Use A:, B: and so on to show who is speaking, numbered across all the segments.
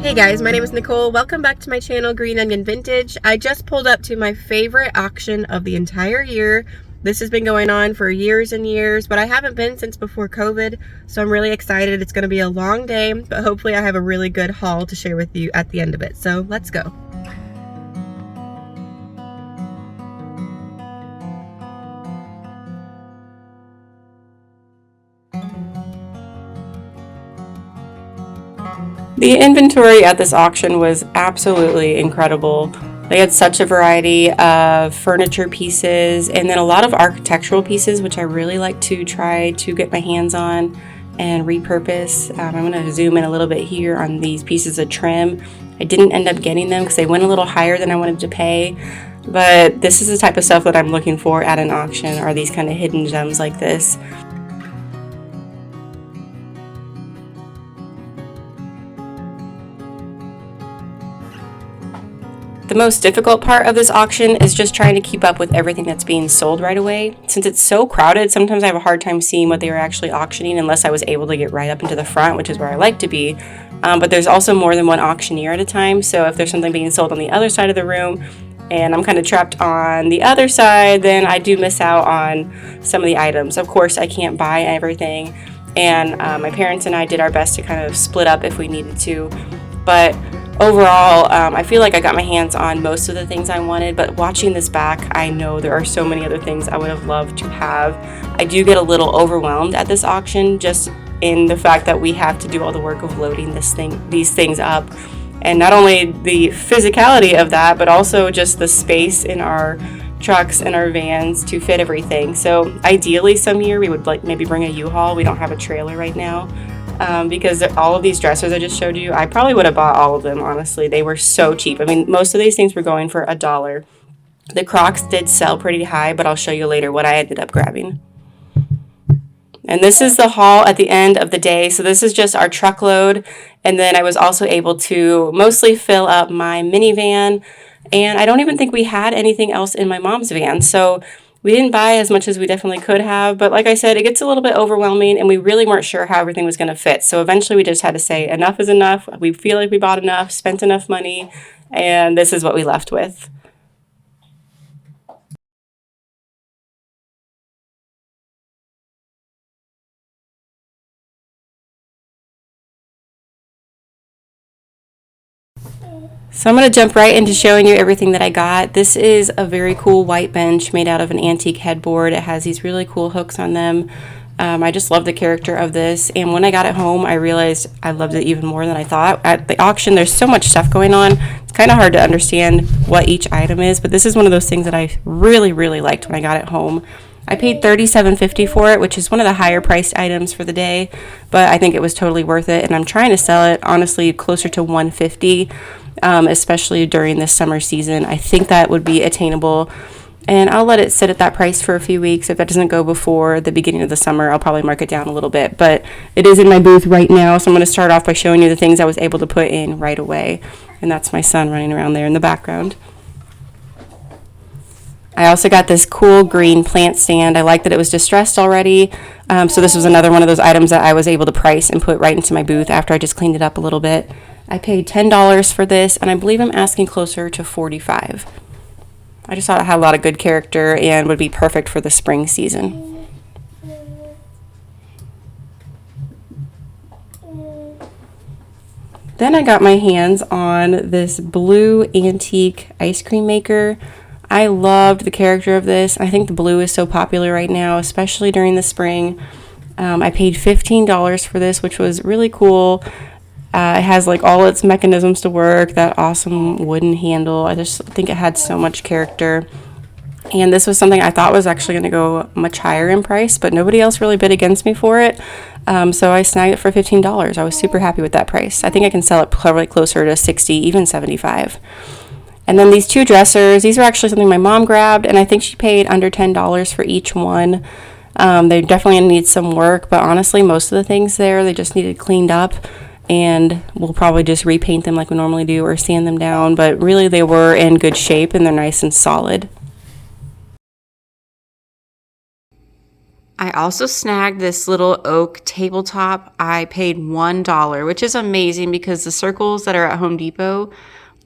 A: Hey guys, my name is Nicole. Welcome back to my channel, Green Onion Vintage. I just pulled up to my favorite auction of the entire year. This has been going on for years and years, but I haven't been since before COVID, so I'm really excited. It's going to be a long day, but hopefully I have a really good haul to share with you at the end of it. So let's go. The inventory at this auction was absolutely incredible. They had such a variety of furniture pieces and then a lot of architectural pieces, which I really like to try to get my hands on and repurpose. I'm going to zoom in a little bit here on these pieces of trim. I didn't end up getting them because they went a little higher than I wanted to pay, but this is the type of stuff that I'm looking for at an auction, are these kind of hidden gems like this. The most difficult part of this auction is just trying to keep up with everything that's being sold right away. Since it's so crowded, sometimes I have a hard time seeing what they were actually auctioning unless I was able to get right up into the front, which is where I like to be. But there's also more than one auctioneer at a time, so if there's something being sold on the other side of the room and I'm kind of trapped on the other side, then I do miss out on some of the items. Of course, I can't buy everything, and my parents and I did our best to kind of split up if we needed to. But overall, I feel like I got my hands on most of the things I wanted, but watching this back, I know there are so many other things I would have loved to have. I do get a little overwhelmed at this auction, just in the fact that we have to do all the work of loading these things up. And not only the physicality of that, but also just the space in our trucks and our vans to fit everything. So ideally some year we would like maybe bring a U-Haul. We don't have a trailer right now. Because all of these dressers I just showed you, I probably would have bought all of them, honestly. They were so cheap. I mean, most of these things were going for $1. The Crocs did sell pretty high, but I'll show you later what I ended up grabbing. And this is the haul at the end of the day. So this is just our truckload. And then I was also able to mostly fill up my minivan. And I don't even think we had anything else in my mom's van. So we didn't buy as much as we definitely could have, but like I said, it gets a little bit overwhelming and we really weren't sure how everything was going to fit. So eventually we just had to say enough is enough. We feel like we bought enough, spent enough money, and this is what we left with. So I'm going to jump right into showing you everything that I got. This is a very cool white bench made out of an antique headboard. It has these really cool hooks on them. I just love the character of this, and when I got it home I realized I loved it even more than I thought. At the auction there's so much stuff going on, it's kind of hard to understand what each item is, but this is one of those things that I really liked when I got it home. I paid $37.50 for it, which is one of the higher priced items for the day, but I think it was totally worth it, and I'm trying to sell it honestly closer to $150, especially during this summer season. I think that would be attainable, and I'll let it sit at that price for a few weeks. If that doesn't go before the beginning of the summer, I'll probably mark it down a little bit, but it is in my booth right now, so I'm going to start off by showing you the things I was able to put in right away, and that's my son running around there in the background. I also got this cool green plant stand. I like that it was distressed already, so this was another one of those items that I was able to price and put right into my booth after I just cleaned it up a little bit. I paid $10 for this, and I believe I'm asking closer to $45. I just thought it had a lot of good character and would be perfect for the spring season. Then I got my hands on this blue antique ice cream maker. I loved the character of this. I think the blue is so popular right now, especially during the spring. I paid $15 for this, which was really cool. It has like all its mechanisms to work, that awesome wooden handle. I just think it had so much character. And this was something I thought was actually going to go much higher in price, but nobody else really bid against me for it. So I snagged it for $15. I was super happy with that price. I think I can sell it probably closer to $60, even $75. And then these two dressers, these are actually something my mom grabbed, and I think she paid under $10 for each one. They definitely need some work, but honestly, most of the things there, they just needed cleaned up, and we'll probably just repaint them like we normally do or sand them down, but really they were in good shape and they're nice and solid. I also snagged this little oak tabletop. I paid $1, which is amazing because the circles that are at Home Depot,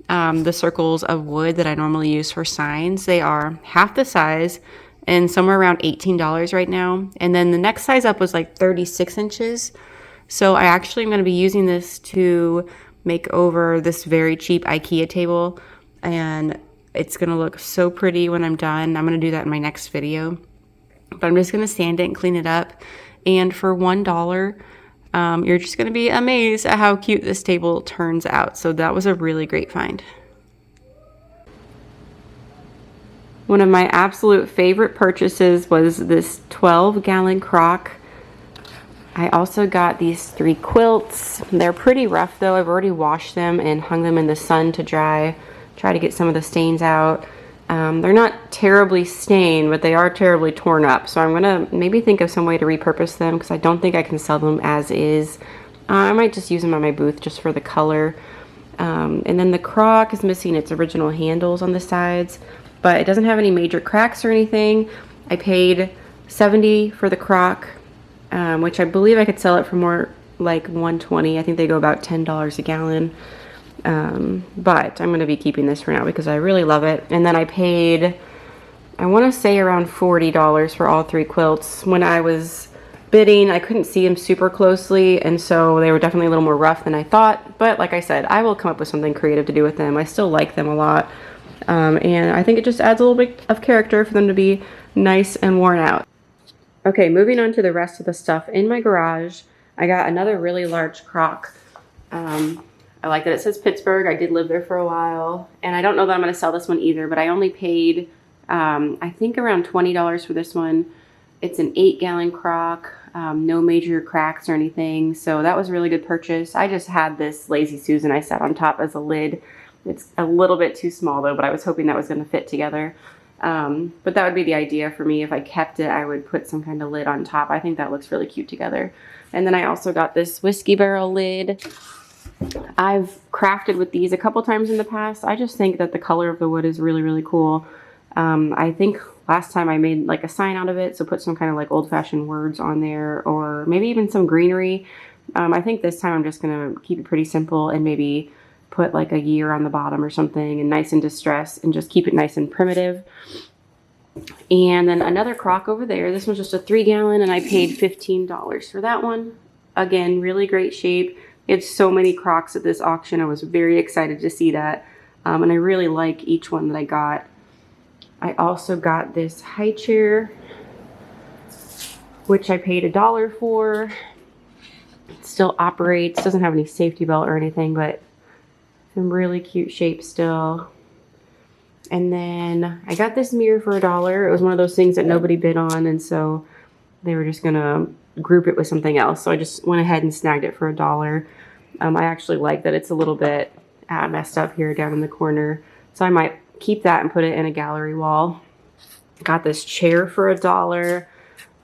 A: the circles of wood that I normally use for signs, they are half the size and somewhere around $18 right now. And then the next size up was like 36 inches. So I actually am going to be using this to make over this very cheap IKEA table. And it's going to look so pretty when I'm done. I'm going to do that in my next video. But I'm just going to sand it and clean it up. And for $1, you're just going to be amazed at how cute this table turns out. So that was a really great find. One of my absolute favorite purchases was this 12-gallon crock. I also got these 3 quilts. They're pretty rough though. I've already washed them and hung them in the sun to dry. Try to get some of the stains out. They're not terribly stained, but they are terribly torn up. So I'm gonna maybe think of some way to repurpose them because I don't think I can sell them as is. I might just use them on my booth just for the color. And then the crock is missing its original handles on the sides, but it doesn't have any major cracks or anything. I paid $70 for the crock, which I believe I could sell it for more like $120. I think they go about $10 a gallon. But I'm going to be keeping this for now because I really love it. And then I paid, I want to say around $40 for all 3 quilts. When I was bidding, I couldn't see them super closely, and so they were definitely a little more rough than I thought. But like I said, I will come up with something creative to do with them. I still like them a lot. And I think it just adds a little bit of character for them to be nice and worn out. Okay, moving on to the rest of the stuff in my garage. I got another really large crock. I like that it says Pittsburgh. I did live there for a while. And I don't know that I'm going to sell this one either, but I only paid, I think around $20 for this one. It's an 8-gallon crock, no major cracks or anything. So that was a really good purchase. I just had this Lazy Susan I set on top as a lid. It's a little bit too small though, but I was hoping that was going to fit together. But that would be the idea for me. If I kept it, I would put some kind of lid on top. I think that looks really cute together. And then I also got this whiskey barrel lid. I've crafted with these a couple times in the past. I just think that the color of the wood is really, really cool. I think last time I made like a sign out of it, so put some kind of like old-fashioned words on there, or maybe even some greenery. I think this time I'm just going to keep it pretty simple and maybe put like a year on the bottom or something, and nice and distressed, and just keep it nice and primitive. And then another crock over there. This one's just a 3-gallon, and I paid $15 for that one. Again, really great shape. They had so many crocks at this auction. I was very excited to see that. And I really like each one that I got. I also got this high chair, which I paid $1 for. It still operates, doesn't have any safety belt or anything, but some really cute shape still. And then I got this mirror for $1. It was one of those things that nobody bid on, and so they were just gonna group it with something else. So I just went ahead and snagged it for $1. I actually like that it's a little bit messed up here down in the corner, so I might keep that and put it in a gallery wall. Got this chair for $1.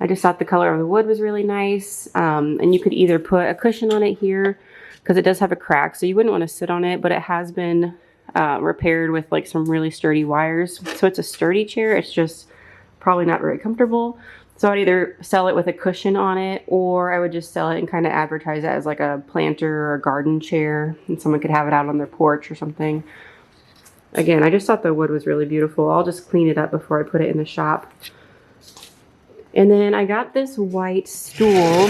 A: I just thought the color of the wood was really nice. And you could either put a cushion on it here, because it does have a crack, so you wouldn't want to sit on it, but it has been repaired with like some really sturdy wires. So it's a sturdy chair. It's just probably not very comfortable. So I'd either sell it with a cushion on it, or I would just sell it and kind of advertise it as like a planter or a garden chair, and someone could have it out on their porch or something. Again, I just thought the wood was really beautiful. I'll just clean it up before I put it in the shop. And then I got this white stool,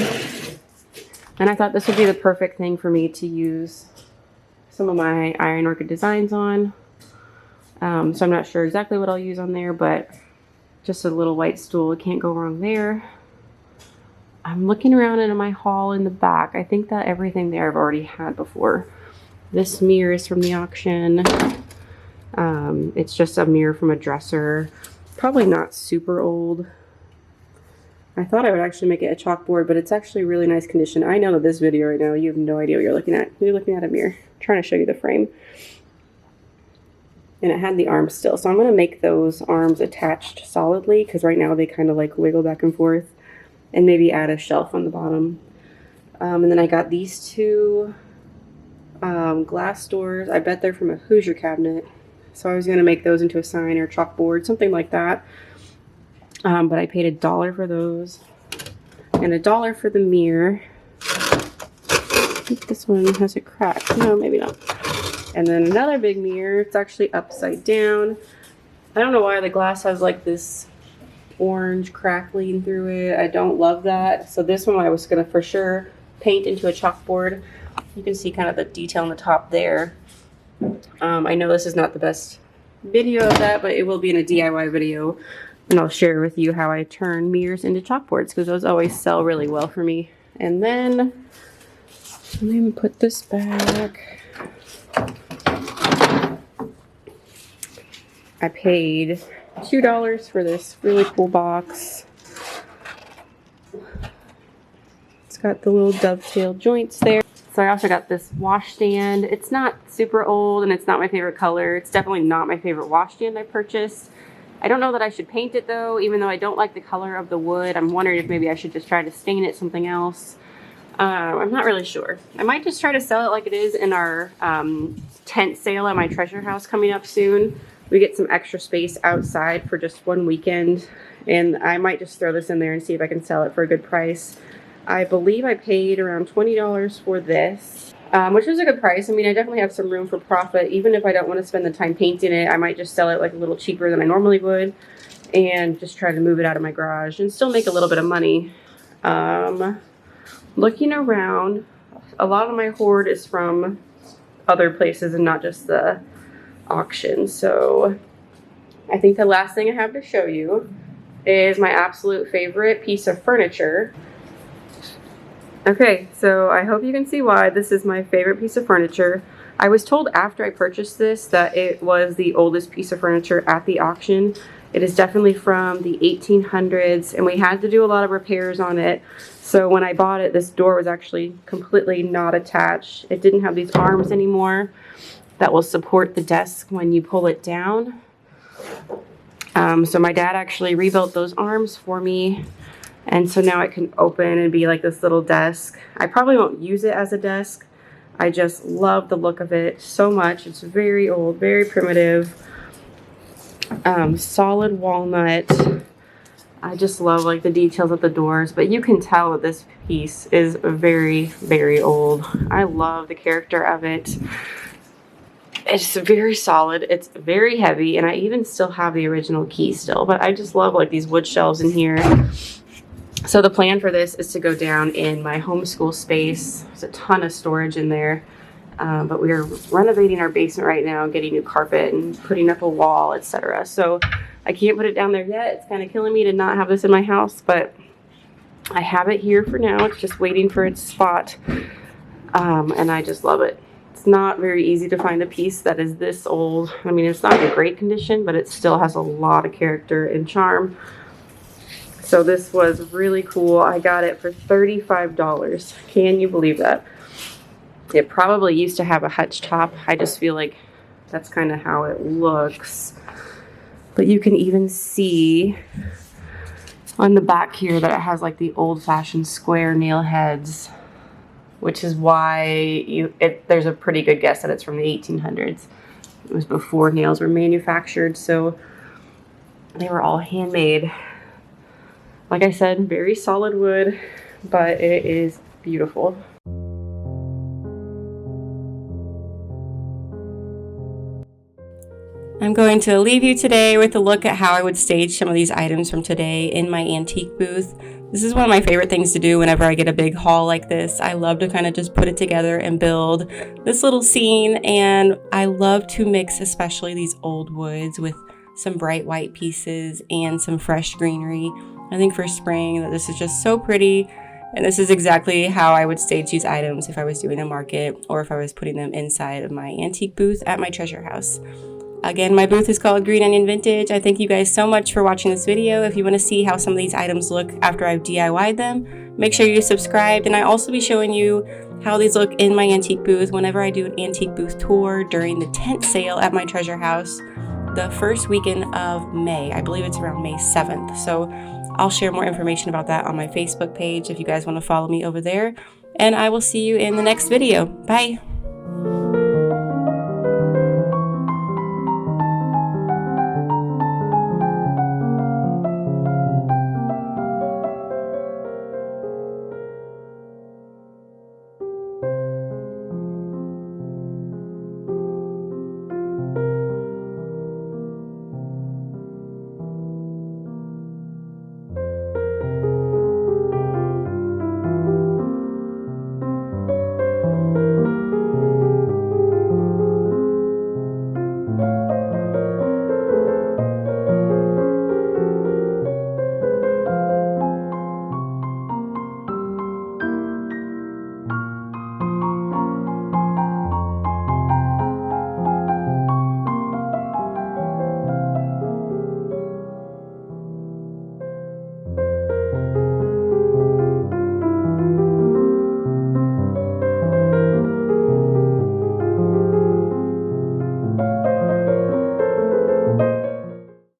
A: and I thought this would be the perfect thing for me to use some of my iron orchid designs on. So I'm not sure exactly what I'll use on there, but just a little white stool. It can't go wrong there. I'm looking around in my haul in the back. I think that everything there I've already had before. This mirror is from the auction. It's just a mirror from a dresser. Probably not super old. I thought I would actually make it a chalkboard, but it's actually really nice condition. I know that this video right now, you have no idea what you're looking at. You're looking at a mirror. I'm trying to show you the frame. And it had the arms still. So I'm going to make those arms attached solidly, because right now they kind of like wiggle back and forth. And maybe add a shelf on the bottom. And then I got these two glass doors. I bet they're from a Hoosier cabinet. So I was going to make those into a sign or chalkboard, something like that. But I paid $1 for those. and $1 for the mirror. I think this one has a crack. No, maybe not. And then another big mirror. It's actually upside down. I don't know why the glass has like this orange crackling through it. I don't love that. So this one I was gonna for sure paint into a chalkboard. You can see kind of the detail on the top there. I know this is not the best video of that, but it will be in a DIY video, and I'll share with you how I turn mirrors into chalkboards, because those always sell really well for me. And then let me put this back. I paid $2 for this really cool box. It's got the little dovetail joints there. So I also got this washstand. It's not super old and it's not my favorite color. It's definitely not my favorite washstand I purchased. I don't know that I should paint it though, even though I don't like the color of the wood. I'm wondering if maybe I should just try to stain it something else. I'm not really sure. I might just try to sell it like it is in our tent sale at my treasure house coming up soon. We get some extra space outside for just one weekend, and I might just throw this in there and see if I can sell it for a good price. I believe I paid around $20 for this, which was a good price. I mean, I definitely have some room for profit. Even if I don't want to spend the time painting it, I might just sell it like a little cheaper than I normally would and just try to move it out of my garage and still make a little bit of money. Looking around, a lot of my hoard is from other places and not just the auction. So I think the last thing I have to show you is my absolute favorite piece of furniture. Okay, so I hope you can see why this is my favorite piece of furniture. I was told after I purchased this that it was the oldest piece of furniture at the auction. It is definitely from the 1800s, and we had to do a lot of repairs on it. So when I bought it, this door was actually completely not attached. It didn't have these arms anymore that will support the desk when you pull it down. So my dad actually rebuilt those arms for me. And so now it can open and be like this little desk. I probably won't use it as a desk. I just love the look of it so much. It's very old, very primitive, solid walnut. I just love like the details of the doors, but you can tell that this piece is very, very old. I love the character of it. It's very solid. It's very heavy, and I even still have the original key still, but I just love like these wood shelves in here. So the plan for this is to go down in my homeschool space. There's a ton of storage in there, but we are renovating our basement right now, getting new carpet and putting up a wall, etc. So I can't put it down there yet. It's kind of killing me to not have this in my house, but I have it here for now. It's just waiting for its spot, and I just love it. It's not very easy to find a piece that is this old. I mean, it's not in great condition, but it still has a lot of character and charm. So this was really cool. I got it for $35. Can you believe that? It probably used to have a hutch top. I just feel like that's kind of how it looks. But you can even see on the back here that it has like the old-fashioned square nail heads, which is why there's a pretty good guess that it's from the 1800s. It was before nails were manufactured, so they were all handmade. Like I said, very solid wood, but it is beautiful. I'm going to leave you today with a look at how I would stage some of these items from today in my antique booth. This is one of my favorite things to do whenever I get a big haul like this. I love to kind of just put it together and build this little scene, and I love to mix especially these old woods with some bright white pieces and some fresh greenery. I think for spring that this is just so pretty, and this is exactly how I would stage these items if I was doing a market or if I was putting them inside of my antique booth at my treasure house. Again, my booth is called Green Onion Vintage. I thank you guys so much for watching this video. If you want to see how some of these items look after I've DIY'd them, make sure you subscribe, and I'll also be showing you how these look in my antique booth whenever I do an antique booth tour during the tent sale at my treasure house the first weekend of May. I believe it's around May 7th. So I'll share more information about that on my Facebook page if you guys want to follow me over there. And I will see you in the next video. Bye.